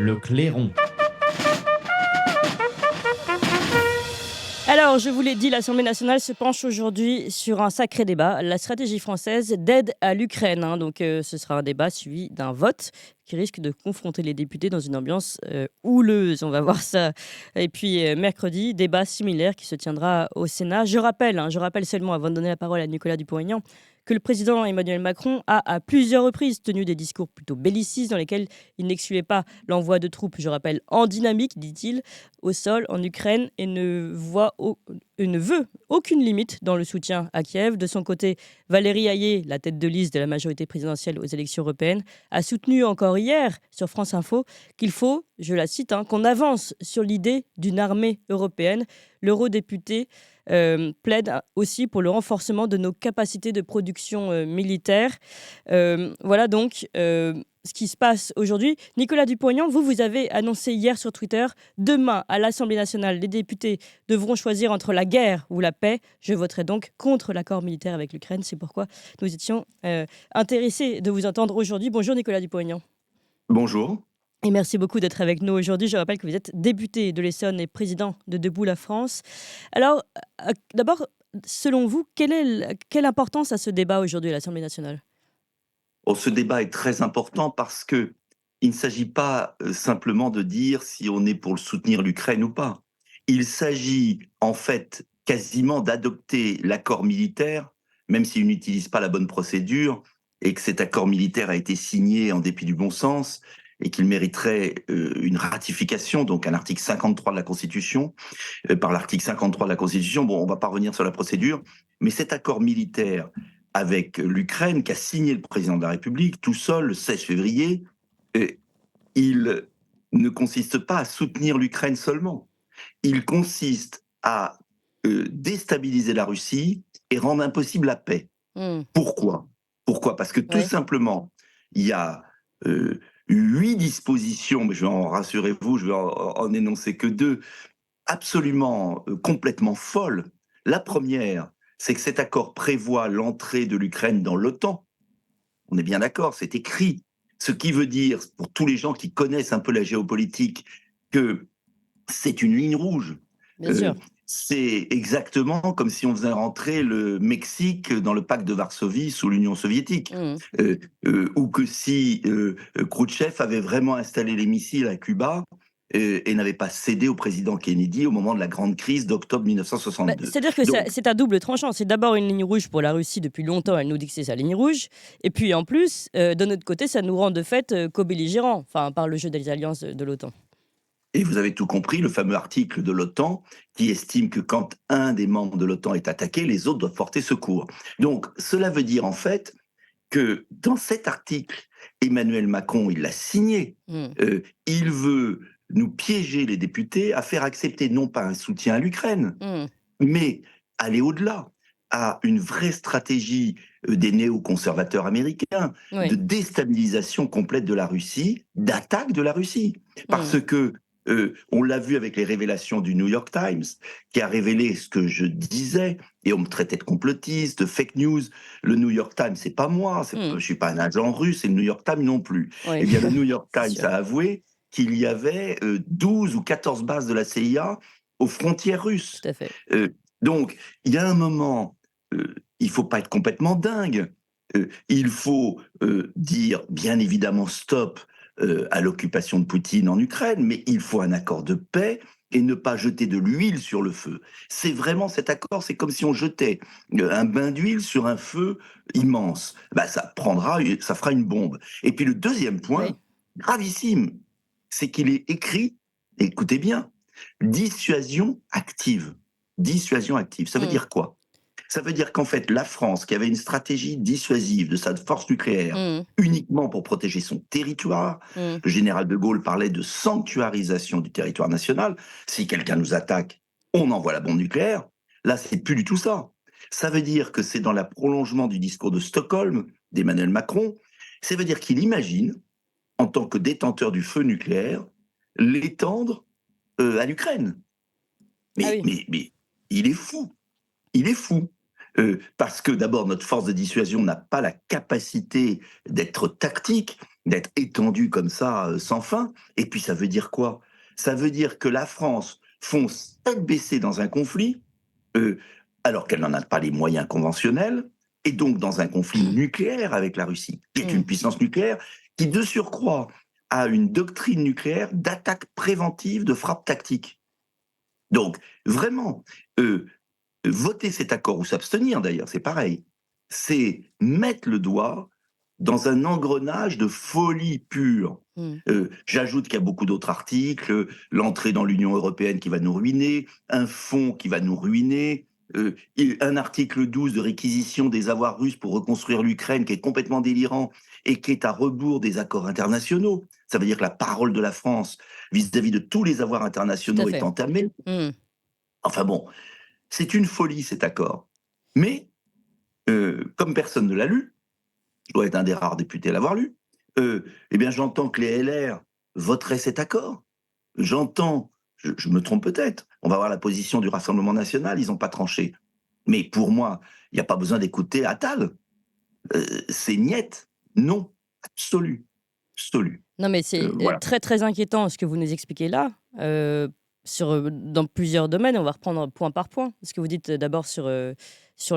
Le clairon. Alors, je vous l'ai dit, l'Assemblée nationale se penche aujourd'hui sur un sacré débat, la stratégie française d'aide à l'Ukraine. Donc, ce sera un débat suivi d'un vote qui risque de confronter les députés dans une ambiance houleuse. On va voir ça. Et puis, mercredi, débat similaire qui se tiendra au Sénat. Je rappelle seulement, avant de donner la parole à Nicolas Dupont-Aignan, que le président Emmanuel Macron a à plusieurs reprises tenu des discours plutôt bellicistes dans lesquels il n'excluait pas l'envoi de troupes, je rappelle, en dynamique, dit-il, au sol en Ukraine et ne veut aucune limite dans le soutien à Kiev. De son côté, Valérie Hayé, la tête de liste de la majorité présidentielle aux élections européennes, a soutenu encore hier sur France Info qu'il faut, je la cite, qu'on avance sur l'idée d'une armée européenne. L'eurodéputé plaide aussi pour le renforcement de nos capacités de production militaire. Voilà donc ce qui se passe aujourd'hui. Nicolas Dupont-Aignan, vous avez annoncé hier sur Twitter, demain à l'Assemblée nationale, les députés devront choisir entre la guerre ou la paix. Je voterai donc contre l'accord militaire avec l'Ukraine. C'est pourquoi nous étions intéressés de vous entendre aujourd'hui. Bonjour Nicolas Dupont-Aignan. Bonjour. Et merci beaucoup d'être avec nous aujourd'hui. Je rappelle que vous êtes député de l'Essonne et président de Debout la France. Alors, d'abord, selon vous, quelle importance a ce débat aujourd'hui à l'Assemblée nationale ? Ce débat est très important parce qu'il ne s'agit pas simplement de dire si on est pour soutenir l'Ukraine ou pas. Il s'agit en fait quasiment d'adopter l'accord militaire, même s'il n'utilise pas la bonne procédure, et que cet accord militaire a été signé en dépit du bon sens, et qu'il mériterait une ratification, donc un article 53 de la Constitution, par l'article 53 de la Constitution. Bon, on ne va pas revenir sur la procédure, mais cet accord militaire avec l'Ukraine, qu'a signé le président de la République, tout seul, le 16 février, il ne consiste pas à soutenir l'Ukraine seulement. Il consiste à déstabiliser la Russie et rendre impossible la paix. Pourquoi ? Parce que tout simplement, il y a 8 dispositions, mais je vais en rassurez-vous, je vais en énoncer que 2, absolument, complètement folles. La première, c'est que cet accord prévoit l'entrée de l'Ukraine dans l'OTAN. On est bien d'accord, c'est écrit. Ce qui veut dire, pour tous les gens qui connaissent un peu la géopolitique, que c'est une ligne rouge. Bien sûr. C'est exactement comme si on faisait rentrer le Mexique dans le pacte de Varsovie sous l'Union soviétique. Ou que si Khrouchtchev avait vraiment installé les missiles à Cuba et n'avait pas cédé au président Kennedy au moment de la grande crise d'octobre 1962. C'est-à-dire que c'est à double tranchant. C'est d'abord une ligne rouge pour la Russie depuis longtemps. Elle nous dit que c'est sa ligne rouge. Et puis en plus, de notre côté, ça nous rend de fait co-belligérants, par le jeu des alliances de l'OTAN. Et vous avez tout compris, le fameux article de l'OTAN qui estime que quand un des membres de l'OTAN est attaqué, les autres doivent porter secours. Donc cela veut dire en fait que dans cet article, Emmanuel Macron, il l'a signé, il veut nous piéger les députés à faire accepter non pas un soutien à l'Ukraine, mais aller au-delà, à une vraie stratégie des néoconservateurs américains, de déstabilisation complète de la Russie, d'attaque de la Russie. Parce que, on l'a vu avec les révélations du New York Times, qui a révélé ce que je disais, et on me traitait de complotiste, de fake news. Le New York Times, c'est pas moi, je ne suis pas un agent russe, et le New York Times non plus. Eh bien, le New York Times a avoué qu'il y avait 12 ou 14 bases de la CIA aux frontières russes. Tout à fait. Donc, il y a un moment, il ne faut pas être complètement dingue. Il faut dire, bien évidemment, stop à l'occupation de Poutine en Ukraine, mais il faut un accord de paix et ne pas jeter de l'huile sur le feu. C'est vraiment cet accord, c'est comme si on jetait un bain d'huile sur un feu immense. Ça fera une bombe. Et puis le deuxième point, gravissime, c'est qu'il est écrit, écoutez bien, dissuasion active. Dissuasion active, ça veut dire quoi ? Ça veut dire qu'en fait, la France, qui avait une stratégie dissuasive de sa force nucléaire uniquement pour protéger son territoire, le général de Gaulle parlait de sanctuarisation du territoire national. Si quelqu'un nous attaque, on envoie la bombe nucléaire. Là, c'est plus du tout ça. Ça veut dire que c'est dans le prolongement du discours de Stockholm d'Emmanuel Macron. Ça veut dire qu'il imagine, en tant que détenteur du feu nucléaire, l'étendre à l'Ukraine. Mais il est fou. Il est fou. Parce que d'abord, notre force de dissuasion n'a pas la capacité d'être tactique, d'être étendue comme ça, sans fin. Et puis ça veut dire quoi? Ça veut dire que la France fonce tête baissée dans un conflit, euh, alors qu'elle n'en a pas les moyens conventionnels, et donc dans un conflit nucléaire avec la Russie, qui est Mm. une puissance nucléaire, qui de surcroît a une doctrine nucléaire d'attaque préventive, de frappe tactique. Donc, vraiment, voter cet accord ou s'abstenir d'ailleurs, c'est pareil, c'est mettre le doigt dans un engrenage de folie pure. Mm. J'ajoute qu'il y a beaucoup d'autres articles, l'entrée dans l'Union européenne qui va nous ruiner, un fonds qui va nous ruiner, un article 12 de réquisition des avoirs russes pour reconstruire l'Ukraine qui est complètement délirant et qui est à rebours des accords internationaux. Ça veut dire que la parole de la France vis-à-vis de tous les avoirs Tout à internationaux est fait. entamée. Mm. Enfin bon, c'est une folie cet accord. Mais, comme personne ne l'a lu, je dois être un des rares députés à l'avoir lu, eh bien j'entends que les LR voteraient cet accord. J'entends, je me trompe peut-être, on va voir la position du Rassemblement national, ils n'ont pas tranché. Mais pour moi, il n'y a pas besoin d'écouter Attal. C'est niet, non, absolu, absolu. Non, mais c'est Voilà. très, très inquiétant ce que vous nous expliquez là, dans plusieurs domaines. On va reprendre point par point. Ce que vous dites d'abord sur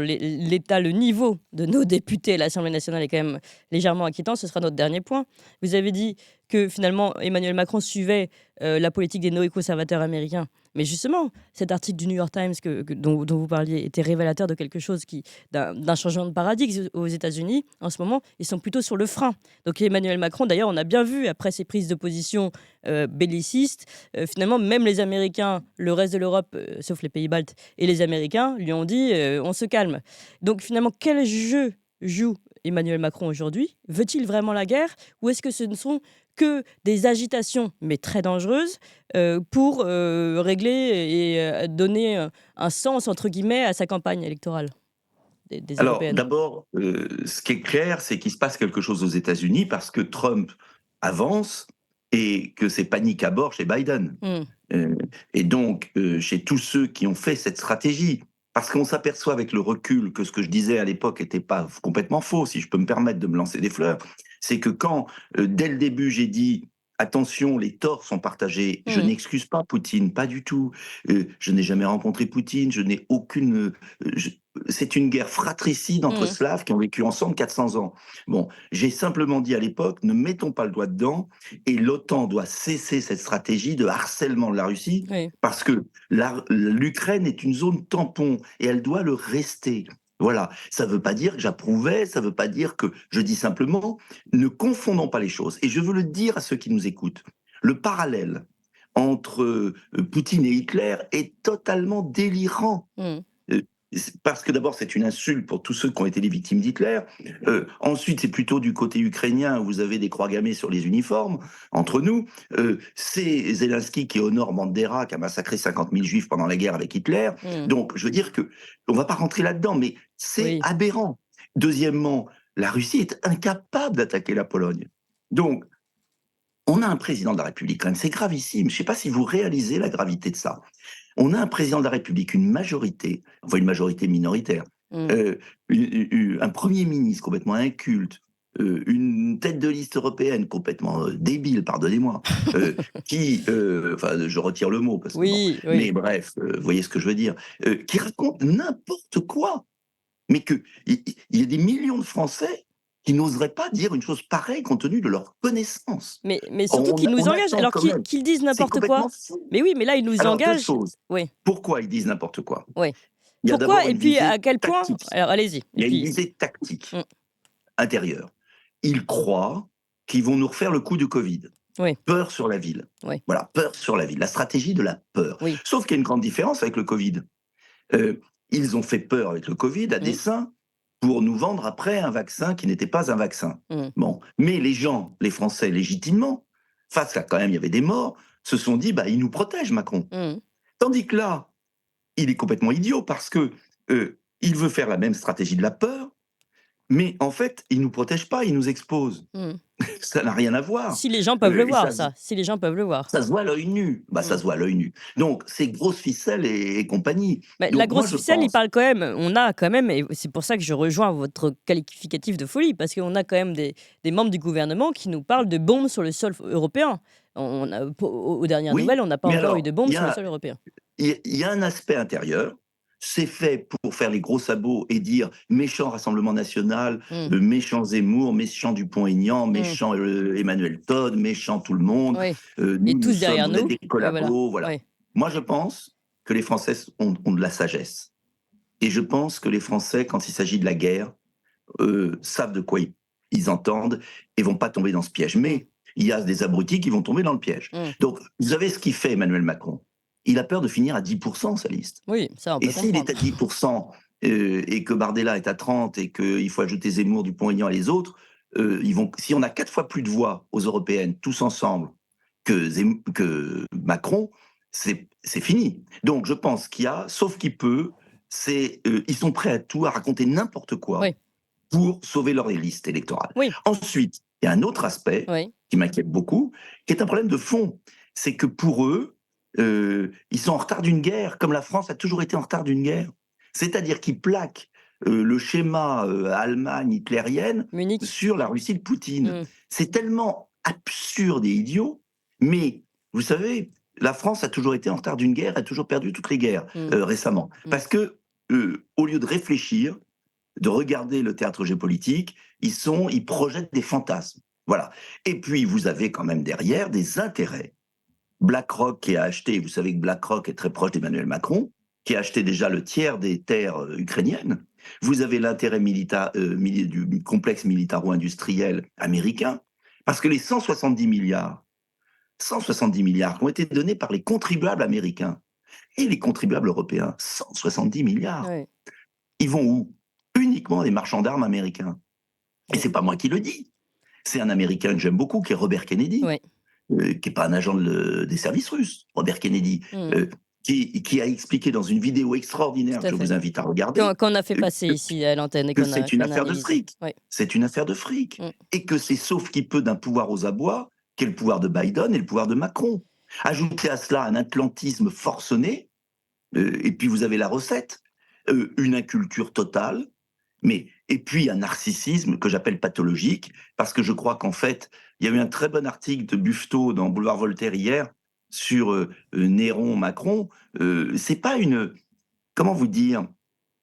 l'état, le niveau de nos députés à l'Assemblée nationale est quand même légèrement inquiétant. Ce sera notre dernier point. Vous avez dit que finalement Emmanuel Macron suivait la politique des néoconservateurs américains. Mais justement, cet article du New York Times dont vous parliez était révélateur de quelque chose d'un changement de paradigme aux États-Unis. En ce moment, ils sont plutôt sur le frein. Donc Emmanuel Macron, d'ailleurs, on a bien vu après ses prises de position bellicistes, finalement, même les Américains, le reste de l'Europe, sauf les pays baltes, et les Américains lui ont dit on se calme. Donc finalement, quel jeu joue Emmanuel Macron aujourd'hui? Veut-il vraiment la guerre ou est-ce que ce ne sont que des agitations, mais très dangereuses, pour régler et donner un sens, entre guillemets, à sa campagne électorale des Alors, européennes? d'abord, ce qui est clair, c'est qu'il se passe quelque chose aux États-Unis parce que Trump avance et que c'est panique à bord chez Biden. Mm. Euh, et donc, chez tous ceux qui ont fait cette stratégie, parce qu'on s'aperçoit avec le recul que ce que je disais à l'époque n'était pas complètement faux, si je peux me permettre de me lancer des fleurs, c'est que quand, dès le début, j'ai dit attention, les torts sont partagés, je Mm. n'excuse pas Poutine, pas du tout. Je n'ai jamais rencontré Poutine, je n'ai aucune. C'est une guerre fratricide entre Mm. Slaves qui ont vécu ensemble 400 ans. Bon, j'ai simplement dit à l'époque, ne mettons pas le doigt dedans, et l'OTAN doit cesser cette stratégie de harcèlement de la Russie, Oui. parce que l'Ukraine est une zone tampon, et elle doit le rester. Voilà, ça ne veut pas dire que j'approuvais, ça ne veut pas dire que je dis simplement, ne confondons pas les choses. Et je veux le dire à ceux qui nous écoutent, le parallèle entre Poutine et Hitler est totalement délirant. Mm. Parce que d'abord, c'est une insulte pour tous ceux qui ont été les victimes d'Hitler. Ensuite, c'est plutôt du côté ukrainien où vous avez des croix gammées sur les uniformes, entre nous. C'est Zelensky qui honore Bandera, qui a massacré 50 000 juifs pendant la guerre avec Hitler. Mm. Donc, je veux dire que on va pas rentrer là-dedans, mais c'est Oui. aberrant. Deuxièmement, la Russie est incapable d'attaquer la Pologne. Donc, on a un président de la République, quand même, c'est gravissime. Je ne sais pas si vous réalisez la gravité de ça. On a un président de la République, une majorité, enfin une majorité minoritaire, Mm. un premier ministre complètement inculte, une tête de liste européenne complètement débile, pardonnez-moi, enfin je retire le mot parce que bon, Oui, oui. mais bref, vous voyez ce que je veux dire, qui raconte n'importe quoi, mais il y a des millions de Français qui n'oseraient pas dire une chose pareille compte tenu de leur connaissance. Mais surtout qu'ils nous On engagent, attend alors quand même. qu'ils disent C'est n'importe quoi. complètement fou. Mais oui, mais là, ils nous Alors, deux engagent. choses. Oui, Pourquoi ils disent n'importe quoi? oui. Il y a Pourquoi d'abord et une puis visée à quel point? tactique. Alors, allez-y. Il Et y a une puis, visée tactique mm, intérieure. Ils croient qu'ils vont nous refaire le coup du Covid. oui, Peur sur la ville. oui, Voilà, peur sur la ville. La stratégie de la peur. oui. Sauf qu'il y a une grande différence avec le Covid. Ils ont fait peur avec le Covid à Mm, dessein pour nous vendre après un vaccin qui n'était pas un vaccin. mm, Bon, mais les gens, les Français, légitimement, face à quand même il y avait des morts, se sont dit bah il nous protège Macron. mm, Tandis que là, il est complètement idiot parce que il veut faire la même stratégie de la peur, mais en fait, il nous protège pas, il nous expose. mm. Ça n'a rien à voir. Si les gens peuvent le Et ça, voir ça, si les gens peuvent le voir. ça se voit à l'œil nu. Bah, ça Mmh. se voit à l'œil nu. Donc, c'est grosse ficelle et compagnie. Bah, la Donc, moi, grosse je ficelle, il pense, parle quand même on a quand même et c'est pour ça que je rejoins votre qualificatif de folie, parce qu'on a quand même des membres du gouvernement qui nous parlent de bombes sur le sol européen. On a aux dernières oui, nouvelles, on n'a pas mais encore eu de alors, bombes sur le sol européen. il y a un aspect intérieur. C'est fait pour faire les gros sabots et dire méchant Rassemblement national, Mmh. méchant Zemmour, méchant Dupont-Aignan, Mmh. méchant Emmanuel Todd, méchant tout le monde. Oui et Nous, tous derrière vous êtes nous. des Oui, voilà. collabos, voilà. Oui. Moi, je pense que les Français ont de la sagesse. Et je pense que les Français, quand il s'agit de la guerre, savent de quoi ils entendent et vont pas tomber dans ce piège. Mmh. Mais il y a des abrutis qui vont tomber dans le piège. Mmh. Donc, vous savez ce qu'il fait, Emmanuel Macron. Il a peur de finir à 10% sa liste. Oui, ça on Et peut s'il est comprendre. à 10% et que Bardella est à 30 et qu'il faut ajouter Zemmour, Dupont-Aignan et les autres, si on a 4 fois plus de voix aux européennes, tous ensemble, que Macron, c'est fini. Donc je pense qu'il y a, sauf qu'il peut, ils sont prêts à tout, à raconter n'importe quoi Oui, pour sauver leur liste électorale. oui, Ensuite, il y a un autre aspect oui. qui m'inquiète beaucoup, qui est un problème de fond. C'est que pour eux, ils sont en retard d'une guerre, comme la France a toujours été en retard d'une guerre. C'est-à-dire qu'ils plaquent le schéma Allemagne hitlérienne Munich. sur la Russie de Poutine. Mmh. C'est tellement absurde et idiot, mais vous savez, la France a toujours été en retard d'une guerre, a toujours perdu toutes les guerres Mmh. récemment. Mmh. Parce que, au lieu de réfléchir, de regarder le théâtre géopolitique, ils projettent des fantasmes. Voilà. Et puis, vous avez quand même derrière des intérêts. BlackRock qui a acheté, vous savez que BlackRock est très proche d'Emmanuel Macron, qui a acheté déjà le tiers des terres ukrainiennes. Vous avez l'intérêt du complexe militaro-industriel américain, parce que les 170 milliards qui ont été donnés par les contribuables américains et les contribuables européens, 170 milliards, Oui. ils vont où? Uniquement des marchands d'armes américains. Et Oui. c'est pas moi qui le dis. C'est un Américain que j'aime beaucoup, qui est Robert Kennedy, Oui. qui n'est pas un agent des services russes. Robert Kennedy, Mmh. qui a expliqué dans une vidéo extraordinaire Tout que à je fait. vous invite à regarder, Qu'on a fait euh, passer ici à l'antenne et que qu'on a c'est une affaire de analysé. fric. Oui. C'est une affaire de fric. Mmh. Et que c'est sauf qui peut d'un pouvoir aux abois, qui est le pouvoir de Biden et le pouvoir de Macron. Ajoutez à cela un atlantisme forcené, et puis vous avez la recette, une inculture totale, et puis un narcissisme que j'appelle pathologique, parce que je crois qu'en fait, il y a eu un très bon article de Buffetot dans Boulevard Voltaire hier sur Néron-Macron. C'est pas une, comment vous dire,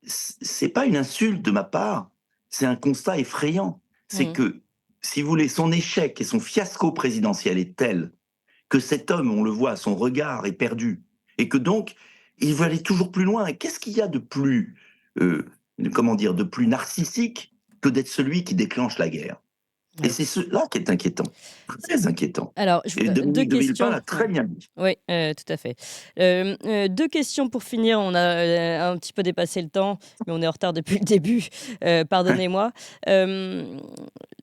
c'est pas une insulte de ma part, c'est un constat effrayant. C'est Mmh. que, si vous voulez, son échec et son fiasco présidentiel est tel que cet homme, on le voit, son regard est perdu, et que donc, il veut aller toujours plus loin. Et qu'est-ce qu'il y a de plus, comment dire, de plus narcissique que d'être celui qui déclenche la guerre? Et Oui. c'est cela qui est inquiétant, très inquiétant. Alors, Et 2 Dominique de Villepin questions. l'a très bien dit. Oui, tout à fait. 2 questions pour finir. On a, un petit peu dépassé le temps, mais on est en retard depuis le début, pardonnez-moi. Hem,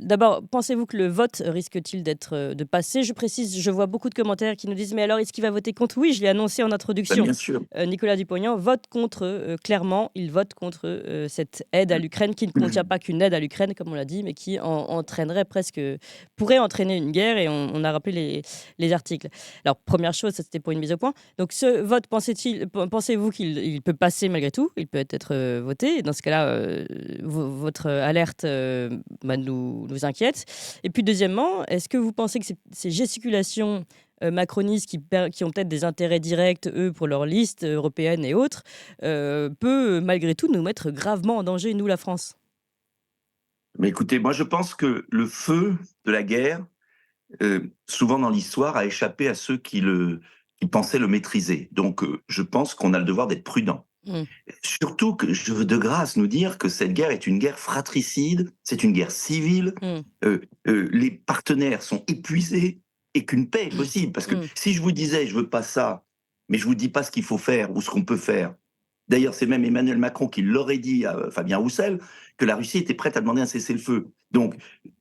D'abord, pensez-vous que le vote risque-t-il de passer? Je précise, je vois beaucoup de commentaires qui nous disent: «Mais alors, est-ce qu'il va voter contre?» Oui, je l'ai annoncé en Ben, introduction. bien sûr. Nicolas Dupont-Aignan vote contre, clairement, il vote contre, cette aide à l'Ukraine qui ne contient pas qu'une aide à l'Ukraine, comme on l'a dit, mais qui entraînerait presque pourrait entraîner une guerre et on a rappelé les articles. Alors, première chose, ça c'était pour une mise au point. Donc, ce vote, pensez-vous qu'il peut passer malgré tout? Il peut être voté. Et dans ce cas-là, votre alerte nous inquiète. Et puis, deuxièmement, est-ce que vous pensez que ces gesticulations macronistes qui ont peut-être des intérêts directs, eux, pour leur liste européenne et autres, peut malgré tout nous mettre gravement en danger, nous, la France? Mais écoutez, moi je pense que le feu de la guerre, souvent dans l'histoire, a échappé à ceux qui pensaient le maîtriser. Donc je pense qu'on a le devoir d'être prudent. Mmh. Surtout que je veux de grâce nous dire que cette guerre est une guerre fratricide, c'est une guerre civile, Mmh. les partenaires sont épuisés et qu'une paix est possible. Parce que Mmh. si je vous disais je veux pas ça, mais je vous dis pas ce qu'il faut faire ou ce qu'on peut faire. D'ailleurs, c'est même Emmanuel Macron qui l'aurait dit à Fabien Roussel que la Russie était prête à demander un cessez-le-feu. Donc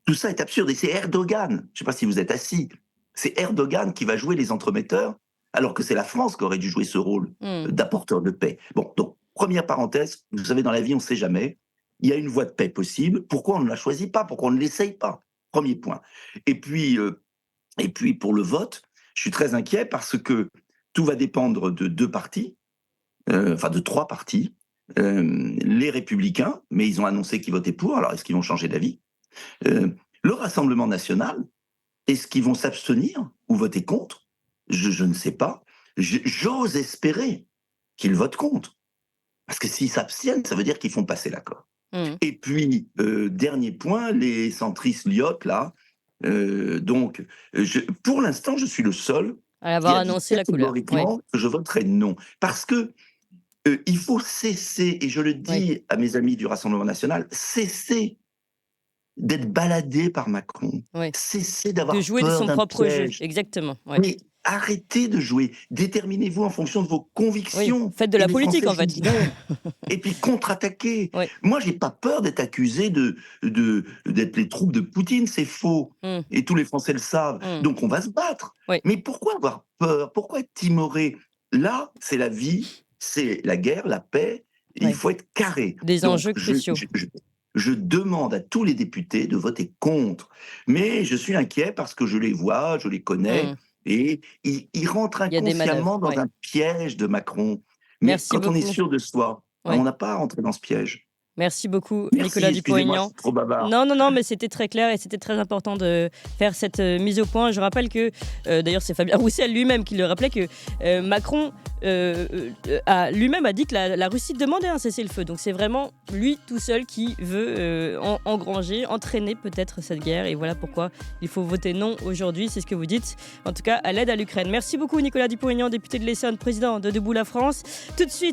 tout ça est absurde et c'est Erdogan. Je ne sais pas si vous êtes assis. C'est Erdogan qui va jouer les entremetteurs, alors que c'est la France qui aurait dû jouer ce rôle Mmh. d'apporteur de paix. Bon, donc première parenthèse, vous savez, dans la vie, on ne sait jamais. Il y a une voie de paix possible. Pourquoi on ne la choisit pas? Pourquoi on ne l'essaye pas? Premier point. Et puis, pour le vote, je suis très inquiet parce que tout va dépendre de deux partis, enfin de trois partis. Les Républicains, mais ils ont annoncé qu'ils votaient pour, alors est-ce qu'ils vont changer d'avis? Le Rassemblement national, est-ce qu'ils vont s'abstenir ou voter contre? Je ne sais pas. J'ose espérer qu'ils votent contre. Parce que s'ils s'abstiennent, ça veut dire qu'ils font passer l'accord. Mmh. Et puis, dernier point, les centristes lyotes, là. Donc, pour l'instant, je suis le seul À qui avoir a dit annoncé la couleur. Oui, catégoriquement que je voterai non. Parce que il faut cesser, et je le oui. dis à mes amis du Rassemblement national, cesser d'être baladé par Macron, Oui. cesser De d'avoir jouer de peur son d'un propre jeu, piège. exactement. Ouais. Mais arrêtez de jouer, déterminez-vous en fonction de vos Oui, convictions. faites de Et la les politique Français en fait. jugeront. Et puis contre-attaquer. Oui. Moi, j'ai pas peur d'être accusé d'être les troupes de Poutine, c'est faux. Mmh. Et tous les Français le savent. Mmh. Donc on va se battre. Oui. Mais pourquoi avoir peur? Pourquoi être timoré? Là, c'est la vie, c'est la guerre, la paix. Il Oui. faut être carré. Des Donc enjeux cruciaux. je demande à tous les députés de voter contre. Mais je suis inquiet parce que je les vois, je les connais. Mmh. Et ils rentrent Il y a des manœuvres. inconsciemment dans Ouais. un piège de Macron. Mais Merci quand on est beaucoup. sûr de soi, Ouais. on n'a pas à rentrer dans ce piège. Merci beaucoup, Merci, Nicolas excusez-moi, je Dupont-Aignan. suis trop bavard. Non, non, non, mais c'était très clair et c'était très important de faire cette mise au point. Je rappelle que, d'ailleurs, c'est Fabien Roussel lui-même qui le rappelait, que Macron a lui-même a dit que la Russie demandait un cessez-le-feu. Donc c'est vraiment lui tout seul qui veut engranger, entraîner peut-être cette guerre. Et voilà pourquoi il faut voter non aujourd'hui. C'est ce que vous dites, en tout cas, à l'aide à l'Ukraine. Merci beaucoup, Nicolas Dupont-Aignan, député de l'Essonne, président de Debout la France. Tout de suite.